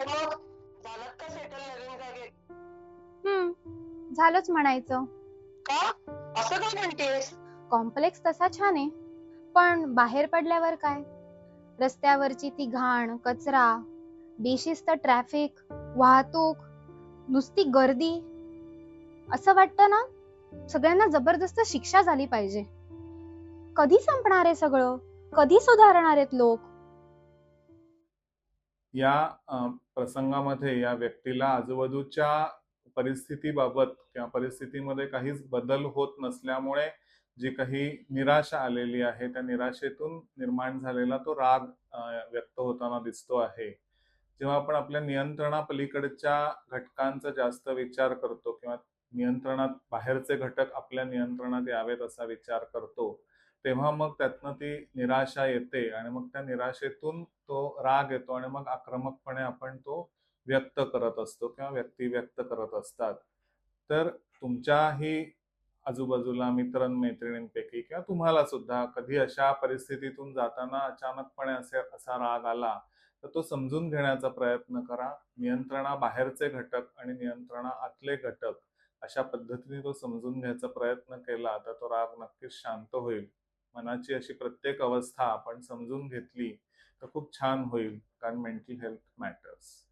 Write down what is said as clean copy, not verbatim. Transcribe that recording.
तर मग झालं का सेटल नवीन जागेत? झालंच म्हणायचं. का? असं का म्हणतेस? कॉम्प्लेक्स तसा छान आहे, पण बाहेर पडल्यावर काय? रस्त्यावरची ती घाण, कचरा, बेशिस्त ट्रॅफिक, वाहतूक, नुसती गर्दी. असं वाटतं ना, सगळ्यांना जबरदस्त शिक्षा झाली पाहिजे. कधी संपणार आहे सगळं? कधी सुधारणार आहेत लोक? या प्रसंगामध्ये या व्यक्तीला आजूबाजूच्या परिस्थितीबाबत किंवा परिस्थितीमध्ये काहीच बदल होत नसल्यामुळे जी काही निराशा आलेली आहे त्या निराशेतून निर्माण झालेला तो राग व्यक्त होताना दिसतो आहे. जेव्हा आपण आपल्या नियंत्रणापलीकडच्या घटकांचा जास्त विचार करतो किंवा नियंत्रणात बाहेरचे घटक आपल्या नियंत्रणात यावेत असा विचार करतो, तेव्हा मग त्यातनं ती निराशा येते आणि मग त्या निराशेतून तो राग येतो आणि मग आक्रमकपणे आपण तो व्यक्त करत असतो किंवा व्यक्ती व्यक्त करत असतात. तर तुमच्याही आजूबाजूला मित्र-मैत्रिणींपैकी किंवा तुम्हाला सुद्धा कधी अशा परिस्थितीतून जाताना अचानकपणे असा राग आला, तर तो समजून घेण्याचा प्रयत्न करा. नियंत्रणाबाहेरचे घटक आणि नियंत्रणाआतले घटक अशा पद्धतीने तो समजून घ्यायचा प्रयत्न केला, तर तो राग नक्कीच शांत होईल. मनाची अशी प्रत्येक अवस्था आपण समजून घेतली, तर खूप छान होईल. कारण मेंटल हेल्थ मॅटर्स.